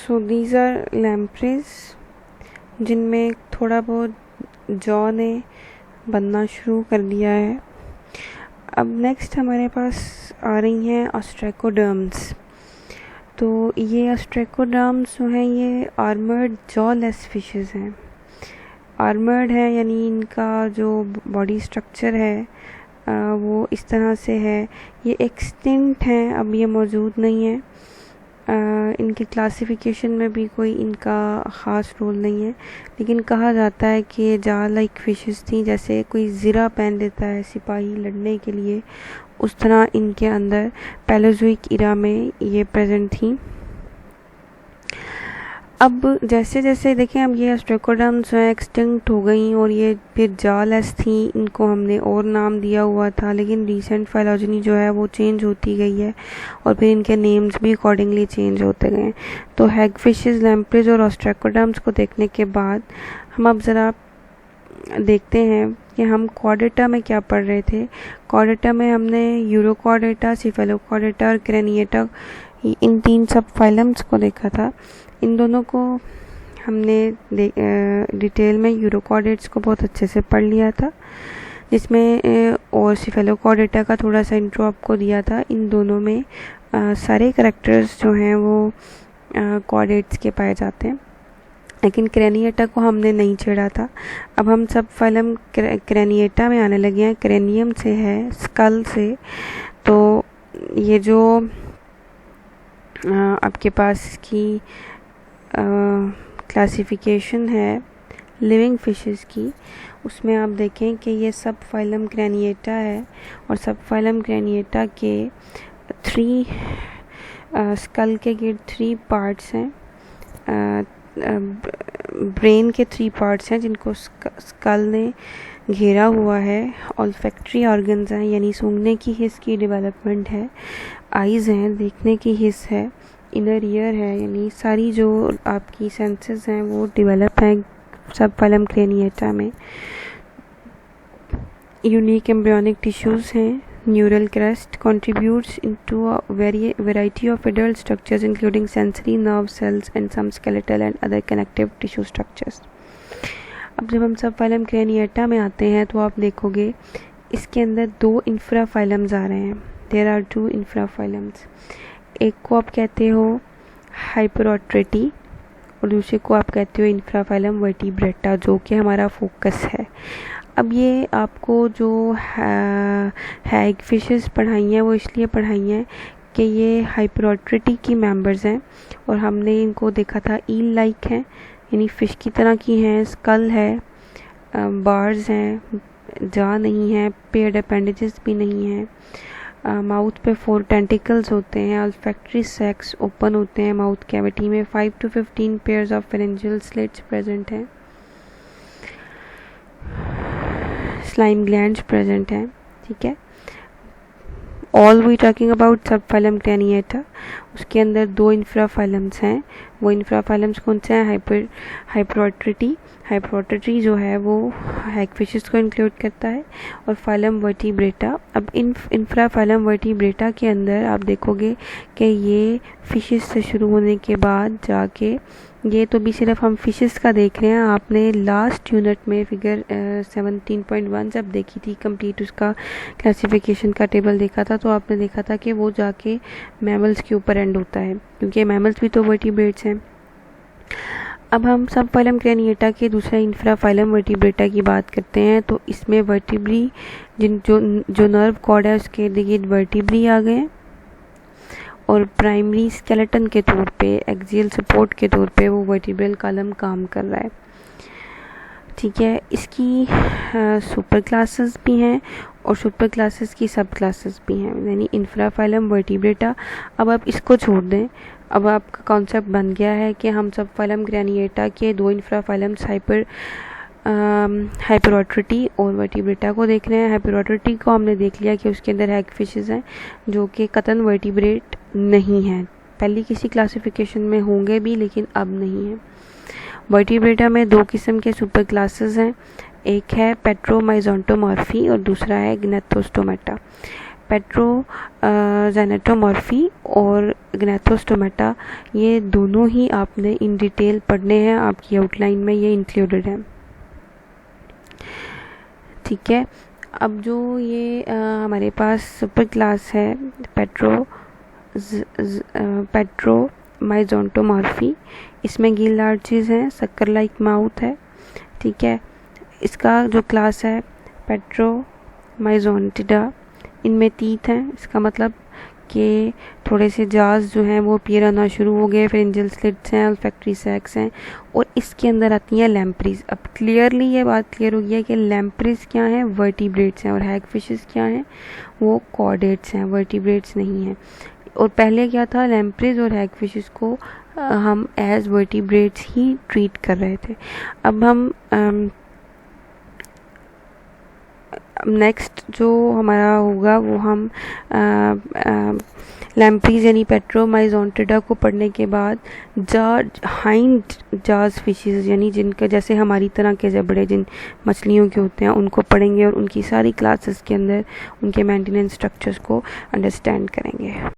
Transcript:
So these are लैम्प्रेज जिनमें थोड़ा बहुत जॉ ने बनना शुरू कर दिया है। अब नेक्स्ट हमारे पास आ रही हैं ऑस्ट्रेकोडर्म्स। तो ये ऑस्ट्रेकोडर्म्स जो हैं ये आर्मर्ड जॉलेस फिशेस हैं। आर्मर्ड है यानी इनका जो बॉडी स्ट्रक्चर है वो इस तरह से है। ये एक्सटिंक्ट हैं, अब ये मौजूद नहीं है। इनकी क्लासिफिकेशन में भी कोई इनका ख़ास रोल नहीं है, लेकिन कहा जाता है कि ये जा लाइक फिशेस थी, जैसे कोई ज़िरा पहन लेता है सिपाही लड़ने के लिए, उस तरह इनके अंदर पैलेज़ोइक इरा में ये प्रेजेंट थी। अब जैसे जैसे देखें, अब ये ऑस्ट्रेकोडर्म्स जो है एक्सटिंक्ट हो गई और ये फिर जॉलेस थी, इनको हमने और नाम दिया हुआ था, लेकिन रिसेंट फाइलॉजनी जो है वो चेंज होती गई है और फिर इनके नेम्स भी अकॉर्डिंगली चेंज होते गए। तो हैगफिशेस, लैम्प्रेज और ऑस्ट्रेकोडर्म्स को देखने के बाद हम अब ज़रा देखते हैं कि हम कॉर्डेटा में क्या पढ़ रहे थे। कॉर्डेटा में हमने यूरोकॉर्डेटा, सिफेलोकॉर्डेटा और क्रेनिएटा, इन 3 सब फाइलम्स को देखा था। इन दोनों को हमने डिटेल में यूरोकॉर्डेट्स को बहुत अच्छे से पढ़ लिया था, जिसमें और सिफेलोकॉर्डेटा का थोड़ा सा इंट्रो आपको दिया था। इन दोनों में सारे करैक्टर्स जो हैं वो कॉर्डेट्स के पाए जाते हैं, लेकिन क्रेनिएटा को हमने नहीं छेड़ा था। अब हम सब फाइलम क्रेनिएटा में आने लगे हैं। क्रेनियम से है, स्कल से। तो ये जो आपके पास की क्लासिफिकेशन है लिविंग फिशेस की, उसमें आप देखें कि ये सब फाइलम क्रेनिएटा है और सब फाइलम क्रेनिएटा के 3 स्कल के गिर्द 3 पार्ट्स हैं। ब्रेन के 3 पार्ट्स हैं जिनको स्कल ने घेरा हुआ है। ऑल्फैक्टरी ऑर्गन्स हैं यानी सूंघने की हिस्स की डेवलपमेंट है। आइज़ हैं, देखने की हिस्स है। इनर ईयर है यानी सारी जो आपकी सेंसेस हैं वो डेवलप हैं सब फाइलम क्रेनिएटा में। यूनिक एम्ब्रियोनिक टिश्यूज़ हैं। Neural crest contributes into a variety of adult structures including sensory nerve cells and some skeletal and other connective tissue structures। अब जब हम सब फाइलम क्रेनिएटा में आते हैं तो आप देखोगे इसके अंदर 2 इंफ्राफाइलम्स आ रहे हैं। There are 2 infraphylums. एक को आप कहते हो हाइपरोट्रेटी और दूसरे को आप कहते हो इंफ्राफाइलम वर्टिब्रेटा, जो कि हमारा फोकस है। अब ये आपको जो हैग फिशेस पढ़ाई हैं वो इसलिए पढ़ाई हैं कि ये हाइपरोट्रेटी की मेंबर्स हैं और हमने इनको देखा था ईल लाइक हैं यानी फ़िश की तरह की हैं। स्कल है, बार्स हैं, जा नहीं है, पेयर्ड अपेंडेजेस भी नहीं है। माउथ पे 4 टेंटिकल्स होते हैं। ऑल्फैक्टरी सैक्स ओपन होते हैं माउथ कैविटी में। 5 to 15 pairs of pharyngeal slits present हैं। स्लाइम ग्लैंड्स प्रेजेंट हैं। ठीक है, ऑल वी टॉकिंग अबाउट सब फाइलम क्रेनिएटा। उसके अंदर 2 इंफ्राफाइलम्स हैं। वो इंफ्राफाइलम्स कौन से हैं? हाइपरोट्रेटी। हाइपरोट्रेटी जो है वो हैगफिशेस को इंक्लूड करता है और फाइलम वर्टिब्रेटा। अब इन इंफ्राफाइलम वर्टिब्रेटा के अंदर आप देखोगे कि ये फिशेस से शुरू होने के बाद जाके, ये तो भी सिर्फ हम फिशेस का देख रहे हैं। आपने लास्ट यूनिट में फिगर 17.1 जब देखी थी कंप्लीट, उसका क्लासिफिकेशन का टेबल देखा था, तो आपने देखा था कि वो जाके मैमल्स के ऊपर एंड होता है, क्योंकि मैमल्स भी तो वर्टिब्रेट्स हैं। अब हम सब फाइलम क्रेनिएटा के दूसरा इंफ्राफाइलम वर्टिब्रेटा की बात करते हैं। तो इसमें वर्टिब्री जो नर्व कॉर्ड है उसके इर्द गिर्द वर्टिब्री आ गए और प्राइमरी स्केलेटन के तौर पे, एक्सियल सपोर्ट के तौर पे वो वर्टिब्रल कॉलम काम कर रहा है। ठीक है, इसकी सुपर क्लासेस भी हैं और सुपर क्लासेस की सब क्लासेस भी हैं, यानी इंफ्राफाइलम वर्टिब्रेटा। अब आप इसको छोड़ दें, अब आपका कॉन्सेप्ट बन गया है कि हम सब फाइलम क्रेनिएटा के 2 इंफ्राफाइलम्स हाइपरोट्रेटी और वर्टिब्रेटा को देख रहे हैं। हाइपरोट्रेटी को हमने देख लिया कि उसके अंदर हैगफिशेस हैं जो कि कतन वर्टिब्रेट नहीं हैं। पहली किसी क्लासिफिकेशन में होंगे भी, लेकिन अब नहीं है। वर्टिब्रेटा में 2 किस्म के सुपर क्लासेस हैं। एक है पेट्रोमाइजोंटोमॉर्फी और दूसरा है ग्नेथोस्टोमेटा। जेनेटोमॉर्फी और ग्नैथोस्टोमेटा, ये दोनों ही आपने इन डिटेल पढ़ने हैं, आपकी आउटलाइन में ये इंक्लूडेड है। ठीक है, अब जो ये हमारे पास सुपर क्लास है पेट्रोमाइजोंटोमॉर्फी, इसमें गिल आर्चेस हैं, शक्कर लाइक माउथ है। ठीक है, इसका जो क्लास है पेट्रोमाइजोंटिडा, इनमें टीथ हैं, इसका मतलब कि थोड़े से जार्स जो हैं वो अपीयर आना शुरू हो गए, फेरेंजियल स्लिट्स हैं, ऑल्फैक्टरी सैक्स हैं, और इसके अंदर आती हैं लैम्प्रीज। अब क्लियरली ये बात क्लियर हो गई है कि लैम्प्रीज क्या हैं, वर्टिब्रेट्स हैं, और हैगफिशेस क्या हैं, वो कॉर्डेट्स हैं, वर्टिब्रेट्स नहीं हैं। और पहले क्या था, लैम्प्रीज और हैगफिशेस को हम एज वर्टिब्रेट्स ही ट्रीट कर रहे थे। अब हम नेक्स्ट जो हमारा होगा वो हम लैम्प्रीज यानी पेट्रोमाइजोंटिडा को पढ़ने के बाद हाइंड जार्स फिशेस यानी जिनका जैसे हमारी तरह के जबड़े जिन मछलियों के होते हैं उनको पढ़ेंगे, और उनकी सारी क्लासेस के अंदर उनके मेंटेनेंस स्ट्रक्चर्स को अंडरस्टैंड करेंगे।